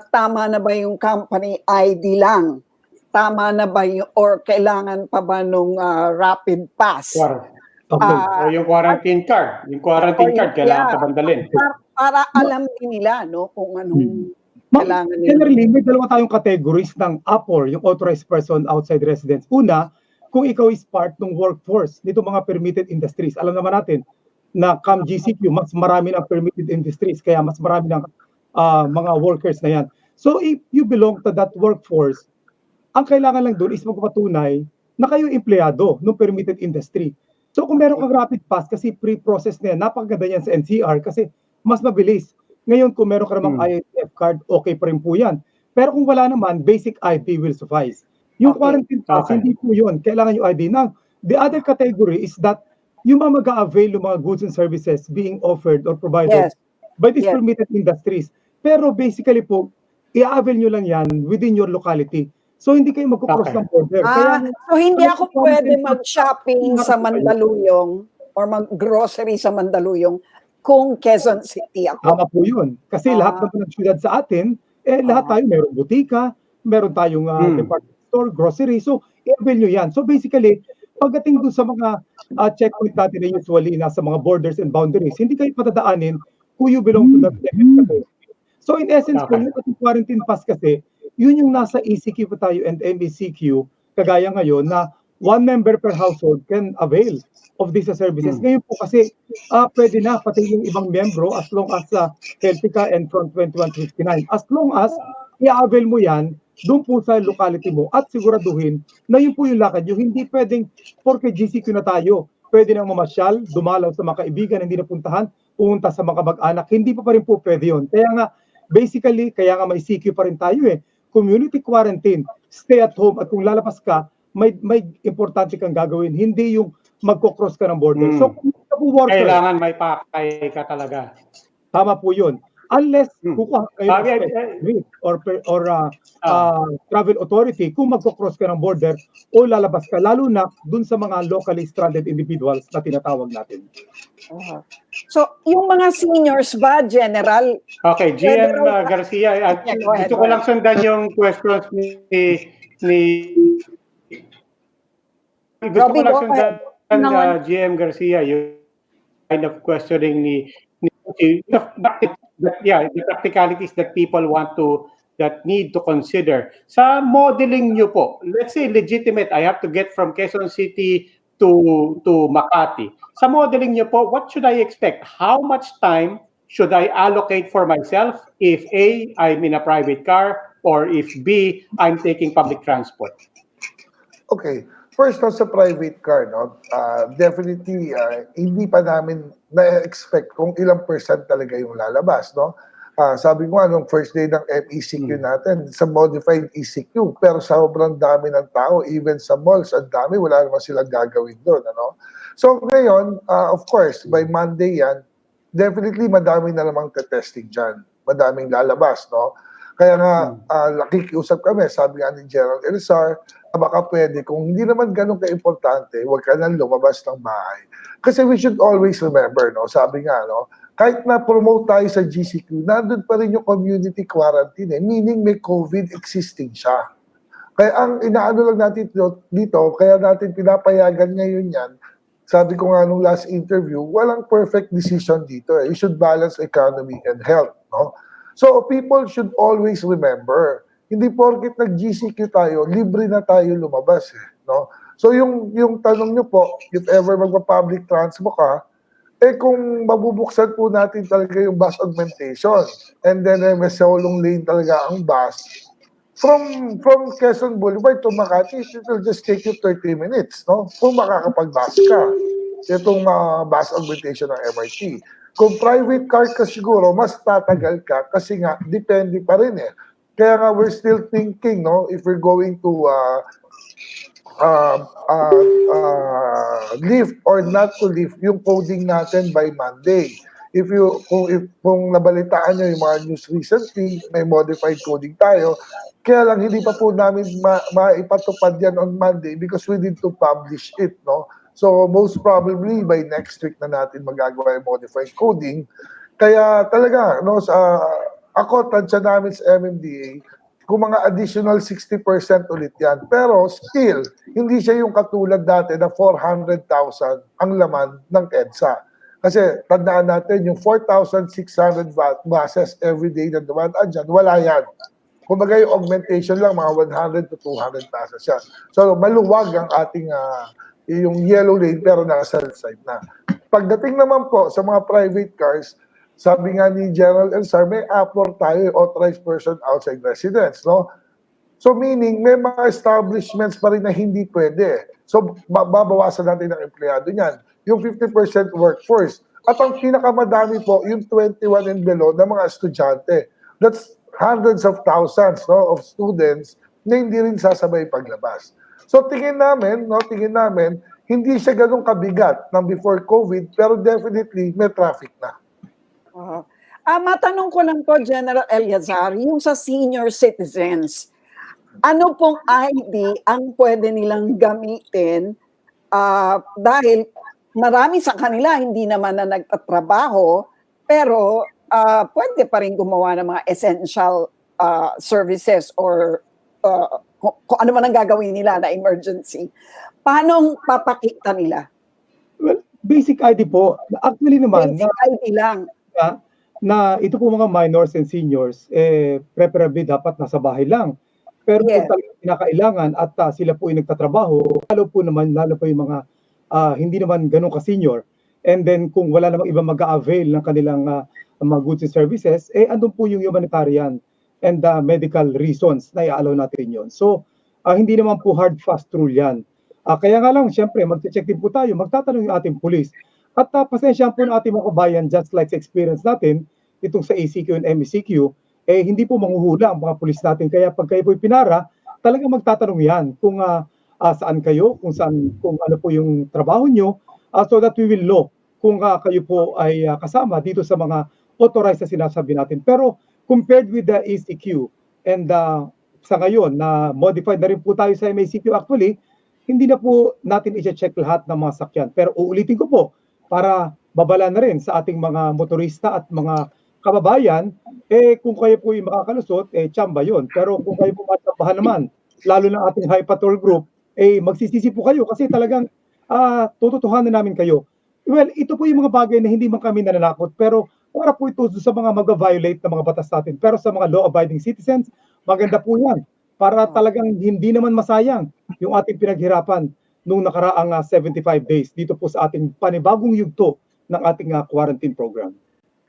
Tama na ba yung company ID lang? Tama na ba yung, or kailangan pa ba nung rapid pass? Okay. O yung quarantine card. Yung quarantine card, kailangan pa bandalin. Para alam din nila, no, kung anong kailangan nila. Generally, may dalawa tayong categories ng APOR, yung authorized person outside residence. Una, kung ikaw is part ng workforce nito mga permitted industries. Alam naman natin na come GCQ, mas marami ng permitted industries, kaya mas marami ng mga workers na yan. So if you belong to that workforce, ang kailangan lang doon is magpapatunay na kayo empleyado ng permitted industry. So kung meron kang rapid pass, kasi pre-process na yan, napakaganda yan sa NCR kasi mas mabilis. Ngayon, kung meron ka namang IITF card, okay pa rin po yan. Pero kung wala naman, basic ID will suffice. Yung quarantine pass, hindi po yun. Kailangan yung ID. Now, the other category is that yung mga mag-a-avail yung mga goods and services being offered or provided by these permitted industries. Pero basically po, i-avail nyo lang yan within your locality. So hindi kayo magkukross ng border. So hindi ako pwede mag-shopping sa Mandaluyong or mag-grocery sa Mandaluyong kung Quezon City ako. Tama po yun. Kasi lahat ng syudad sa atin, lahat tayo meron butika, meron tayong department store, grocery. So i-avail nyo yan. So basically, pagdating doon sa mga checkpoint natin na usually nasa mga borders and boundaries, hindi kayo patadaanin kung you belong to that category. So in essence po, yung quarantine pass kasi, yun yung nasa ECQ po tayo and MECQ, kagaya ngayon na one member per household can avail of these services. Ngayon po kasi pwede na pati yung ibang membro as long as healthy ka and from 21 to 59. As long as i-avail mo yan doon po sa locality mo at siguraduhin na yun po yung lakad nyo. Hindi pwedeng porque GCQ na tayo, pwede nang mamasyal, dumalaw sa mga kaibigan, hindi napuntahan, pumunta sa mga mag-anak. Hindi pa rin po pwede yun. Kaya nga, basically, kaya nga may CQ pa rin tayo community quarantine, stay at home, at kung lalabas ka, may importante kang gagawin, hindi yung magko-cross ka ng border. So, kung worker, kailangan may pakay ka talaga. Tama po yun. Unless kukuha kayo or travel authority kung magko-cross ka ng border o lalabas ka, lalo na dun sa mga locally stranded individuals na tinatawag natin. So, yung mga seniors ba, General? Okay, GM Garcia, gusto ko lang sundan yung questions gusto ko lang sundan GM Garcia, yung kind of questioning the practicalities that people that need to consider. Sa modeling nyo po, let's say legitimate, I have to get from Quezon City to Makati. Sa modeling nyo po, what should I expect? How much time should I allocate for myself if A, I'm in a private car, or if B, I'm taking public transport? Okay. First, sa private car, no, definitely, hindi pa namin na-expect kung ilang percent talaga yung lalabas. No? Sabi ko nung first day ng MECQ natin, sa modified ECQ, pero sobrang dami ng tao, even sa malls, ang dami, wala naman silang gagawin doon. Ano? So ngayon, of course, by Monday yan, definitely madami na namang testing dyan. Madaming lalabas. No? Kaya nga, nakikiusap kami, sabi nga ni General Eleazar, baka pwede, kung hindi naman ganun ka-importante, huwag ka nang lumabas ng bahay. Kasi we should always remember, no? Sabi nga, no? Kahit na-promote tayo sa GCQ, nandun pa rin yung community quarantine, meaning may COVID existing siya. Kaya ang inaano lang natin dito, kaya natin pinapayagan ngayon yan, sabi ko nga nung last interview, walang perfect decision dito. You should balance economy and health, no? So people should always remember, hindi porket nag-GCQ tayo, libre na tayo lumabas. No? So yung tanong nyo po, if ever magpa-public transport ka, kung mabubuksan po natin talaga yung bus augmentation, and then may solong lane talaga ang bus, from Quezon Boulevard to Makati, it will just take you 30 minutes, no? Kung makakapag-bus ka. Itong bus augmentation ng MRT. Kung private car ka siguro, mas tatagal ka kasi nga, depende pa rin Kaya nga, we're still thinking, no, if we're going to lift or not to lift yung coding natin by Monday. Kung nabalitaan nyo yung mga news recently, may modified coding tayo. Kaya lang hindi pa po namin maipatupad yan on Monday because we need to publish it, no? So most probably by next week na natin magagawa yung modified coding. Kaya talaga, no, ako, tansya namin sa MMDA, kung mga additional 60% ulit yan. Pero still, hindi siya yung katulad dati na 400,000 ang laman ng EDSA. Kasi tandaan natin, yung 4,600 buses every day na dumadaan dyan, wala yan. Kumbaga yung augmentation lang, mga 100 to 200 buses yan. So maluwag ang ating yung yellow lane pero nasa side na. Pagdating naman po sa mga private cars, sabi nga ni General Eleazar, may apport tayo, authorized person outside residence, no? So meaning, may mga establishments pa rin na hindi pwede. So babawasan natin ang empleyado niyan. Yung 50% workforce. At ang pinakamadami po, yung 21 and below na mga estudyante. That's hundreds of thousands, no, of students na hindi rin sasabay paglabas. So tingin namin, hindi siya ganun kabigat ng before COVID, pero definitely may traffic na. Matanong ko lang po, General Eleazar, yung sa senior citizens, ano pong ID ang pwede nilang gamitin dahil marami sa kanila hindi naman na nagtatrabaho, pero pwede pa rin gumawa ng mga essential services or kung ano man ang gagawin nila na emergency. Paano papakita nila? Well, basic ID po. Actually naman, Basic ID lang. na ito po mga minors and seniors, preferably dapat nasa bahay lang. Pero kung talagang kinakailangan at sila po ay nagtatrabaho, lalo po yung mga hindi naman ganun ka-senior. And then kung wala namang iba mag-a-avail ng kanilang mga goods and services, andun po yung humanitarian and medical reasons na i-allow natin yon. So, hindi naman po hard fast rule yan. Kaya nga lang, syempre, mag-check din po tayo, magtatanong yung ating police. At pasensya po ng ating mga kabayan, just like sa experience natin, itong sa ACQ and MECQ, hindi po manghuhula ang mga pulis natin. Kaya pag kayo po pinara, talagang magtatanong yan kung saan kayo, kung ano po yung trabaho nyo, so that we will know kung kayo po ay kasama dito sa mga authorized na sinasabi natin. Pero compared with the ACQ and sa ngayon na modified na rin po tayo sa MECQ actually, hindi na po natin i-check lahat ng mga sakyan. Pero uulitin ko po, para babala na rin sa ating mga motorista at mga kababayan, kung kayo po yung makakalusot, tsamba yun. Pero kung kayo po matsambahan naman, lalo na ating high patrol group, magsisisi po kayo kasi talagang tututuhanan namin kayo. Well, ito po yung mga bagay na hindi man kami nananakot, pero para po ito sa mga mag-violate ng mga batas natin. Pero sa mga law-abiding citizens, maganda po yan. Para talagang hindi naman masayang yung ating pinaghirapan nung nakaraang 75 days dito po sa ating panibagong yugto ng ating quarantine program.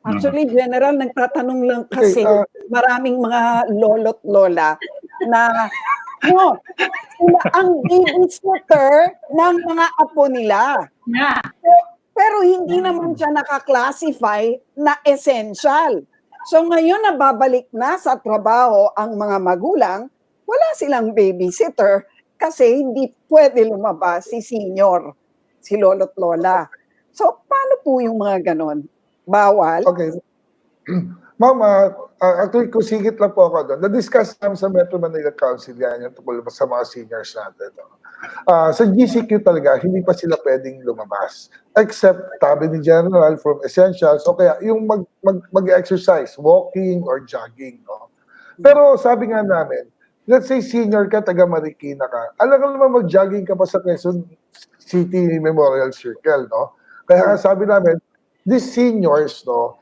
Actually, General, nagtatanong lang kasi maraming mga lolo't lola na sila ang babysitter ng mga apo nila. Yeah. Pero hindi naman siya nakaklasify na essential. So ngayon nababalik na sa trabaho ang mga magulang, wala silang babysitter kasi hindi pwede lumabas si senior, si lolo't lola. So paano po yung mga ganon? Bawal? Okay. Ma'am, actually, kusigit lang po ako doon. Na-discuss namin sa Metro Manila Council yan, yung tungkol sa mga seniors natin. Sa GCQ talaga, hindi pa sila pwedeng lumabas. Except, tabi ni General, from essentials, o kaya yung mag-exercise, walking or jogging. No? Pero sabi nga namin, let's say senior ka, taga Marikina ka, alam ka naman mag-jogging ka pa sa Quezon City Memorial Circle, no? Kaya sabi namin, these seniors, no,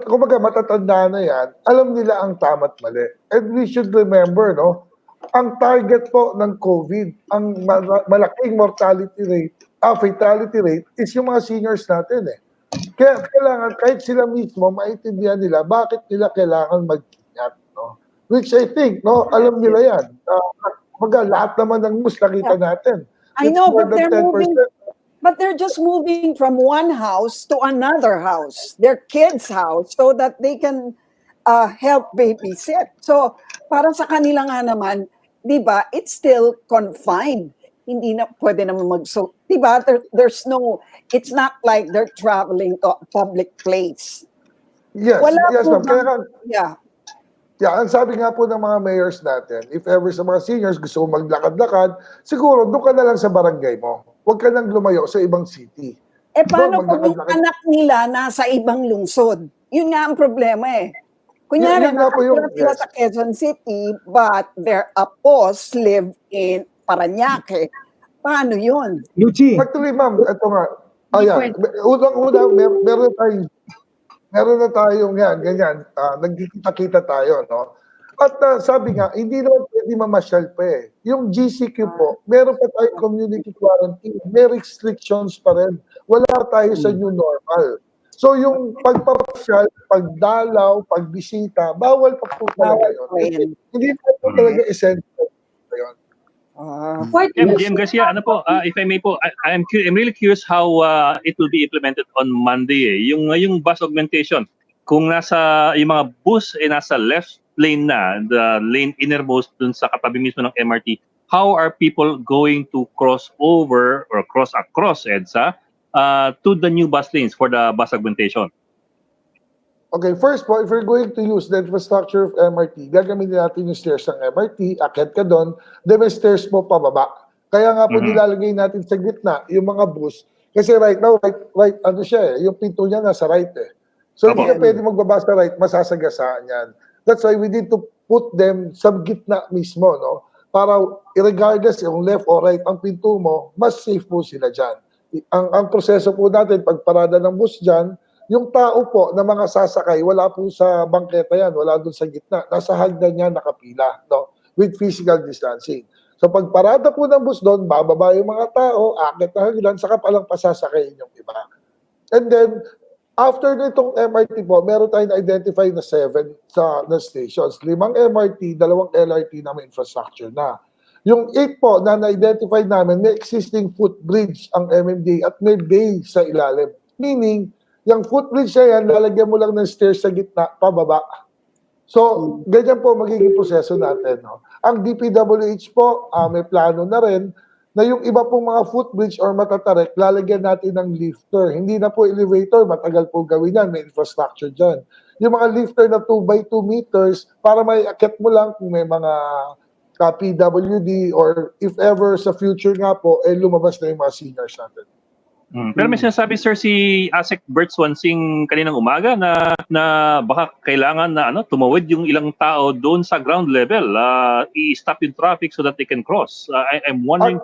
kumbaga matatanda na yan, alam nila ang tama't mali. And we should remember, no, ang target po ng COVID, ang malaking mortality rate, fatality rate, is yung mga seniors natin eh. Kaya kailangan, kahit sila mismo, maintindihan nila bakit nila kailangan mag-ingat, no? Which I think, no, alam nila yan. Lahat naman ng news nakita natin. I know, but they're just moving from one house to another house, their kids' house, so that they can help babysit. So, para sa kanila nga naman, di ba, it's still confined. Hindi na pwede naman Diba? There's no, it's not like they're traveling to a public place. Yes, Wala yes po ma'am. Kaya nga, yeah. ang sabi nga po ng mga mayors natin, if ever sa mga seniors gusto mo maglakad-lakad, siguro doon ka na lang sa barangay mo. Huwag ka nang lumayo sa ibang city. Paano kung yung maglakad-lakad. anak nila nasa ibang lungsod? Yun nga ang problema Kunyari, Yun nga po yung- nakatira sila sa Quezon City, but their apos live in Parañaque. Paano yun? Luchi, Actually, ma'am, ito nga. Hindi Unang-una, meron na tayong yan, ganyan. Nagkikita-kita tayo, no? At sabi nga, hindi naman pwede mamasyal pa eh. Yung GCQ po, meron pa tayong community quarantine. May restrictions pa rin. Wala tayo sa new normal. So yung pagpapasyal, pagdalaw, pagbisita, bawal pa po talaga yun. Hindi po talaga essential yun. GM Garcia, ano po, if I may po, I'm really curious how it will be implemented on Monday. Yung bus augmentation, kung nasa yung mga bus nasa left lane na, the lane innermost dun sa katabi mismo ng MRT, how are people going to cross over or cross across EDSA to the new bus lanes for the bus augmentation? Okay, first po, if we're going to use the infrastructure of MRT, gagamitin natin yung stairs ng MRT, akit ka doon, then may stairs po pababa. Kaya nga po nilalagay natin sa gitna yung mga bus. Kasi right now, right ano siya yung pinto niya nasa right So hindi ka pwede magbaba sa right, masasagasaan yan. That's why we need to put them sa gitna mismo, no? Para regardless yung left or right ang pinto mo, mas safe po sila dyan. Ang proseso po natin, pag parada ng bus dyan, yung tao po na mga sasakay, wala po sa bangketa yan, wala doon sa gitna. Nasa hagdan niya nakapila, no? With physical distancing. So pag parada po ng bus doon, bababa yung mga tao, akit na hagdan, saka palang pasasakayin yung iba. And then, after nitong MRT po, meron tayong na-identify na 7 na stations. 5 MRT, 2 LRT na may infrastructure na. Yung 8 po na na-identify namin, may existing footbridge ang MMDA at may bay sa ilalim. Meaning, yung footbridge na yan, lalagyan mo lang ng stairs sa gitna, pababa. So, ganyan po magiging proseso natin. No? Ang DPWH po, may plano na rin na yung iba pong mga footbridge or matatarik, lalagyan natin ng lifter. Hindi na po elevator, matagal po gawin yan, may infrastructure dyan. Yung mga lifter na 2x2 meters, para may akit mo lang kung may mga PWD or if ever sa future nga po, lumabas na yung mga seniors natin. Pero may sinasabi sir si Asec Bert Swansing kaninang umaga na baka kailangan na tumawid yung ilang tao doon sa ground level, i-stop yung traffic so that they can cross. I'm wondering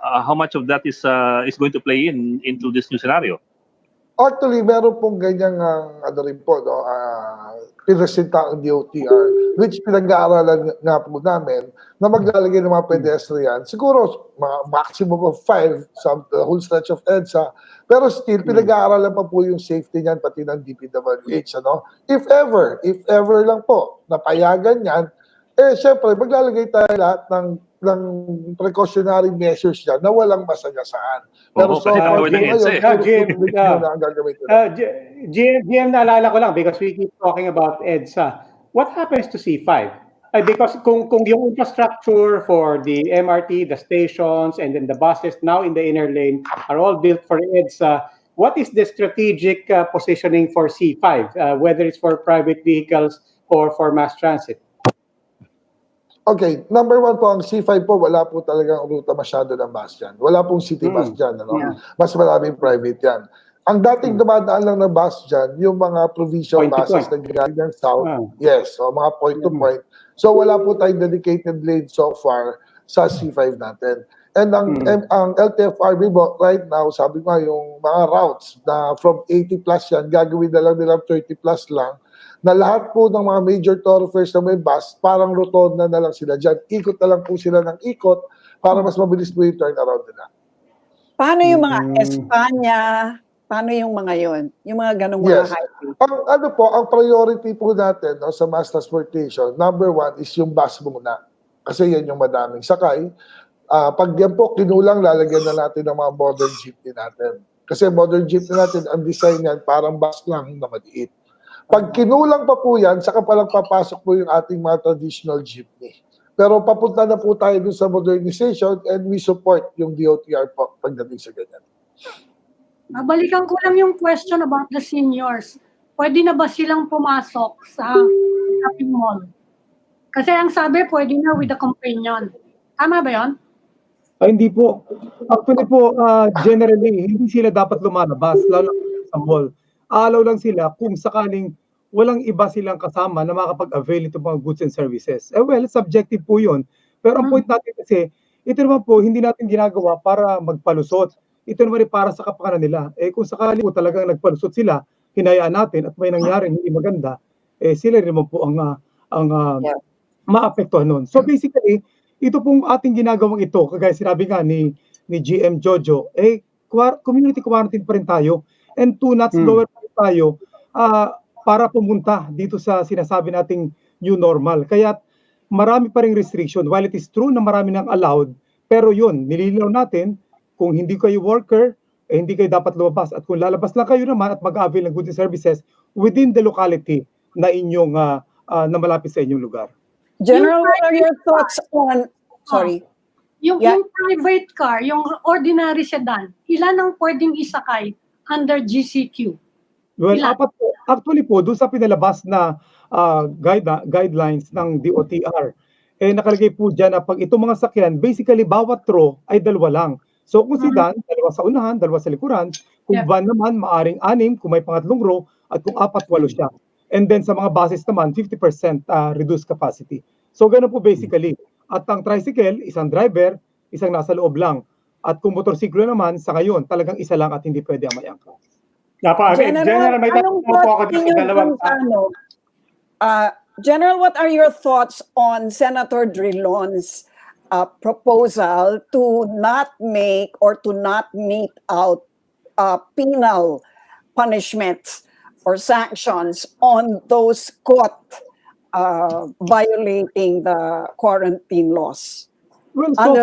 how much of that is going to play into this new scenario. Actually, meron pong ganyang rin po, no, pinresenta ang DOTR, which pinag-aaralan nga po namin na maglalagay ng mga pedestrian. Siguro, mga maximum of 5 sa whole stretch of EDSA. Pero still, pinag-aaralan pa po yung safety niyan, pati ng DPWH. Ano? If ever lang po, napayagan yan, syempre, maglalagay tayo lahat ng precautionary measures dyan na walang masagasaan. Pero so far, GM, naalala ko lang because we keep talking about EDSA. What happens to C5? Because kung yung infrastructure for the MRT, the stations, and then the buses now in the inner lane are all built for EDSA, what is the strategic positioning for C5, whether it's for private vehicles or for mass transit? Okay, number 1 po, ang C5 po, wala po talagang ruta masyado ng bus dyan. Wala pong city bus dyan. Ano? Yeah. Mas maraming private yan. Ang dating dumadaan lang ng bus dyan, yung mga provincial buses na galing ng south. Yes, so mga point to point. So wala po tayong dedicated lane so far sa C5 natin. And ang LTFRB po, right now, sabi ko yung mga routes na from 80 plus yan, gagawin na lang nila 30 plus lang, na lahat po ng mga major thoroughfares na may bus, parang rotonda na lang sila dyan. Ikot na lang po sila ng ikot para mas mabilis po yung turnaround nila. Paano yung mga Espanya? Paano yung mga yon? Yung mga ganong mga highway? Ang priority po natin sa mass transportation, number 1 is yung bus muna. Kasi yan yung madaming sakay. Pag yan po, kinulang, lalagyan na natin ng mga modern jeepney natin. Kasi modern jeepney natin, ang design yan, parang bus lang na maliit. Pag kinulang pa po yan, saka palang papasok po yung ating mga traditional jeepney. Pero papunta na po tayo dun sa modernization and we support yung DOTR po pagdating sa ganyan. Balikan ko lang yung question about the seniors. Pwede na ba silang pumasok sa shopping mall? Kasi ang sabi, pwede na with a companion. Tama ba yun? Ay, hindi po. Actually po, generally, hindi sila dapat lumalabas, lalo na sa mall. Aalaw lang sila kung sakaling walang iba silang kasama na makapag-avail ito mga goods and services. Well, subjective po yun. Pero ang point natin kasi, ito naman po, hindi natin ginagawa para magpalusot. Ito naman rin para sa kapakanan nila. Kung sakali po talagang nagpalusot sila, hinayaan natin at may nangyaring hindi maganda, sila rin naman po ang maapektuhan nun. So basically, ito pong ating ginagawang ito, kagaya sinabi nga ni GM Jojo, community quarantine pa rin tayo and 2 notch lower pa rin tayo para pumunta dito sa sinasabi nating new normal. Kaya marami pa ring restriction. While it is true na marami nang allowed, pero yun, nililinaw natin, kung hindi kayo worker, hindi kayo dapat lumabas. At kung lalabas lang kayo naman at mag-avail ng goods and services within the locality na inyong na malapit sa inyong lugar. General, what are your thoughts on, sorry. Yung private car, yung ordinary sedan, ilan ang pwedeng isakay under GCQ? Well, actually po, doon sa pinalabas na guidelines ng DOTR, nakalagay po dyan na pag itong mga sakyan, basically bawat row ay 2 lang. So kung sedan, 2 sa unahan, 2 sa likuran. Kung van naman, maaring 6 kung may pangatlong row, at kung 4, 8 siya. And then sa mga buses naman, 50% reduced capacity. So ganun po basically. At ang tricycle, isang driver, isang nasa loob lang. At kung motorsiklo naman, sa ngayon, talagang isa lang at hindi pwede ang may angka. General, may tanong po ako dito, dalawang General, what are your thoughts on Senator Drilon's proposal to not make or to not mete out penal punishments or sanctions on those caught violating the quarantine laws? Well, so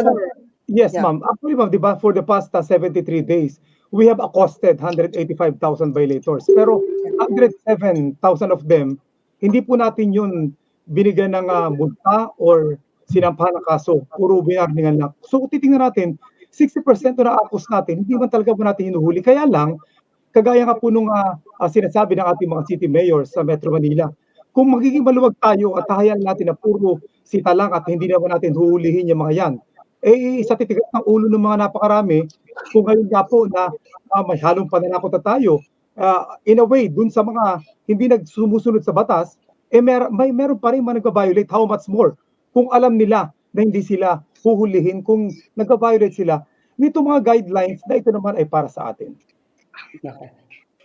yes, ma'am. Actually, ma'am, di ba, for the past 73 days, we have accosted 185,000 violators. Pero 107,000 of them, hindi po natin yun binigyan ng multa or sinampahan ng kaso. Puro binarningan lang. So, titingnan natin, 60% na akos natin, hindi man talaga po natin hinuhuli. Kaya lang, kagaya nga po nung sinasabi ng ating mga city mayors sa Metro Manila, kung magiging maluwag tayo at hayaan natin na puro sita lang at hindi naman natin huhulihin yung mga yan, sa titigas ng ulo ng mga napakarami, kung ngayon nga po na may halong pananakot na tayo, in a way, dun sa mga hindi nagsumusunod sa batas, meron pa rin mga nag-violate. How much more? Kung alam nila na hindi sila huhulihin, kung nag-violate sila, nito mga guidelines na ito naman ay para sa atin. Okay.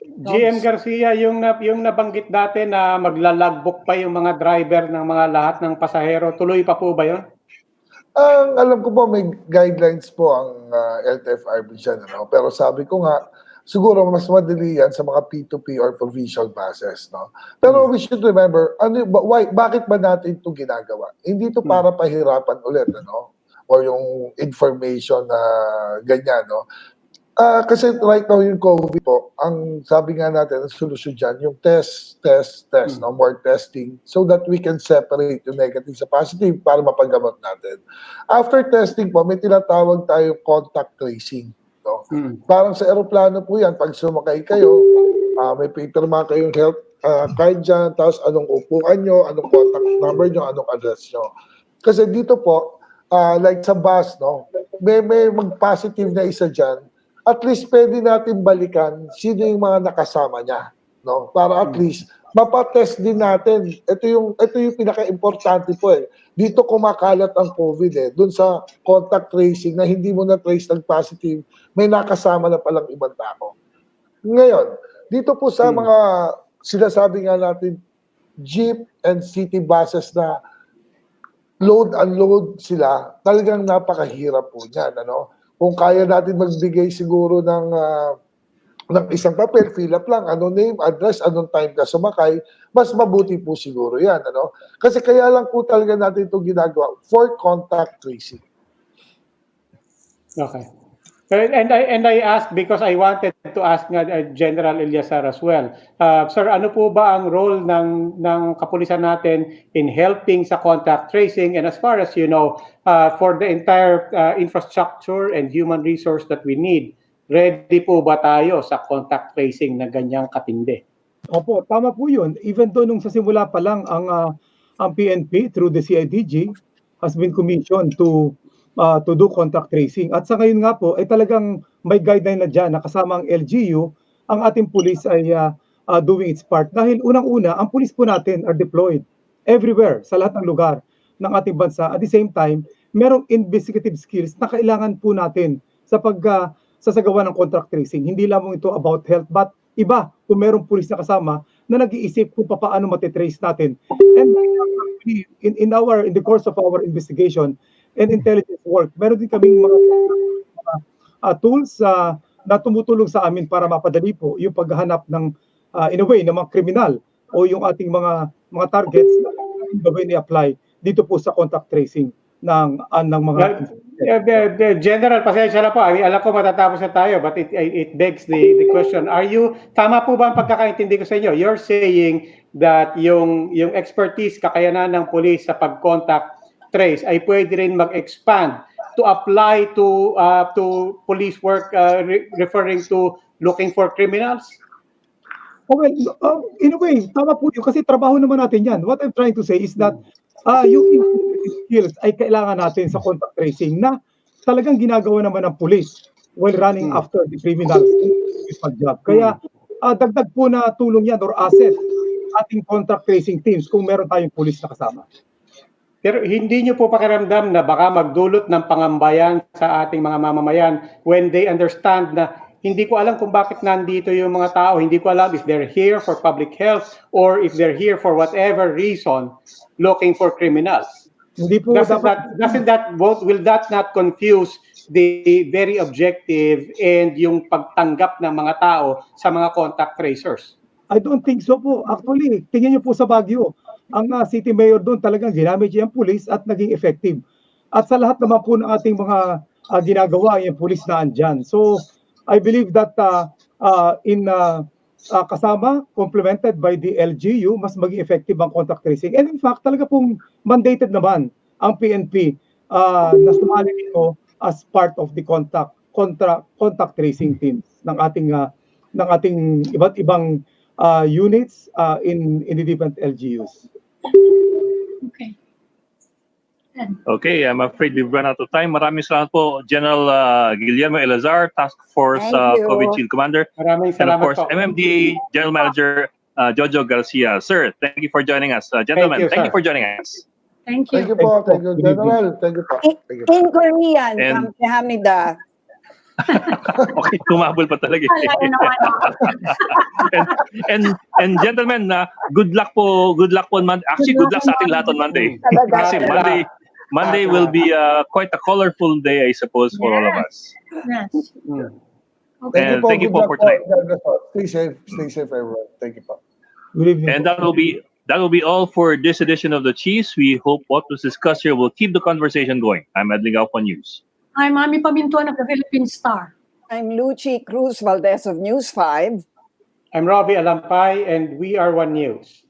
GM Garcia, yung nabanggit dati na maglalagbook pa yung mga driver ng mga lahat ng pasahero, tuloy pa po ba yun? Ang alam ko po, may guidelines po ang LTFRB dyan. Ano? Pero sabi ko nga, siguro mas madali yan sa mga P2P or provincial buses. No? Pero we should remember, bakit ba natin ito ginagawa? Hindi ito para pahirapan ulit. Ano? Or yung information na ganyan. No? Kasi right now yung COVID po, ang sabi nga natin, ang solusyon dyan, yung test, no? More testing, so that we can separate yung negative sa positive para mapagamot natin. After testing po, may tinatawag tayong contact tracing. No? Parang sa aeroplano po yan, pag sumakay kayo, may pipirma kayong health card dyan, tapos anong upuan nyo, anong contact number nyo, anong address nyo. Kasi dito po, like sa bus, no? may mag-positive na isa dyan, at least pwede natin balikan sino yung mga nakasama niya, no? Para at least mapatest din natin. Ito yung pinaka-importante po eh. Dito kumakalat ang COVID eh. Doon sa contact tracing na hindi mo na-trace ng positive, may nakasama na palang ibang tao. Ngayon, dito po sa mga sinasabi nga natin, jeep and city buses na load-unload sila, talagang napakahirap po niyan, ano? Kung kaya natin magbigay siguro ng isang papel, fill up lang, anong name, address, anong time ka sumakay, mas mabuti po siguro yan. Ano? Kasi kaya lang po talaga natin itong ginagawa for contact tracing. Okay. And I asked because I wanted to ask nga General Eleazar as well. Sir, ano po ba ang role ng kapulisan natin in helping sa contact tracing, and as far as you know, for the entire infrastructure and human resource that we need, ready po ba tayo sa contact tracing na ganyang katindi? Opo, tama po yun. Even though nung sa simula pa lang ang PNP through the CIDG has been commissioned to do contact tracing. At sa ngayon nga po, ay talagang may guideline na dyan na kasama ang LGU, ang ating police ay doing its part. Dahil unang-una, ang police po natin are deployed everywhere, sa lahat ng lugar ng ating bansa. At the same time, merong investigative skills na kailangan po natin sa sasagawa ng contact tracing. Hindi lamang ito about health, but iba kung merong pulis na kasama na nag-iisip kung paano matitrace natin. And in the course of our investigation and intelligence work, meron din kaming mga tools na tumutulong sa amin para mapadali po yung paghahanap ng in a way ng mga kriminal o yung ating mga targets na gawin i-apply dito po sa contact tracing ng mga the General, pasensya na po. I mean, alam ko matatapos na tayo, but it begs the question. Tama po ba ang pagkakaintindi ko sa inyo? You're saying that yung expertise, kakayanan ng police sa pag-contact trace ay pwede rin mag-expand to apply to police work referring to looking for criminals? Well, in a way, tama po yun kasi trabaho naman natin yan. What I'm trying to say is that yung skills ay kailangan natin sa contact tracing na talagang ginagawa naman ng police while running after the criminals job. Kaya dagdag po na tulong yan or asset ating contact tracing teams kung meron tayong police na kasama. Pero hindi nyo po pakiramdam na baka magdulot ng pangambayan sa ating mga mamamayan when they understand na hindi ko alam kung bakit nandito yung mga tao, hindi ko alam if they're here for public health or if they're here for whatever reason looking for criminals. Hindi po will that not confuse the very objective and yung pagtanggap ng mga tao sa mga contact tracers? I don't think so po. Actually, tingnan niyo po sa Baguio. Ang city mayor doon talagang ginamit niya ang police at naging effective. At sa lahat naman po ng ating mga ginagawa, yung police na andyan. So, I believe that kasama, complemented by the LGU, mas maging effective ang contact tracing. And in fact, talaga pong mandated naman ang PNP na sumali dito as part of the contact tracing teams ng ating iba't ibang units in the different LGUs. Okay. Okay, I'm afraid we've run out of time. Maraming salamat po, General Guillermo Eleazar, Task Force COVID Shield Commander. Maraming and of salamat course, po. MMDA General Manager Jojo Garcia. Sir, thank you for joining us. Gentlemen, thank you for joining us. Thank you. Thank you po. Thank you, General. Thank you po. Thank you. In Korean, And- kamsahamnida. Okay, tumabol pa talaga. and gentlemen, good luck po on Monday. Actually, good luck sa ating lahat on Monday. Kasi Monday will be quite a colorful day, I suppose, for all of us. Yes. And thank you Good for luck tonight. Stay safe, everyone. Thank you po. Good evening. And that will be all for this edition of the Chiefs. We hope what was discussed here will keep the conversation going. I'm Edling Alpha News. I'm Ami Pamintuan of the Philippine Star. I'm Lucy Cruz Valdez of News 5. I'm Robbie Alampay, and we are One News.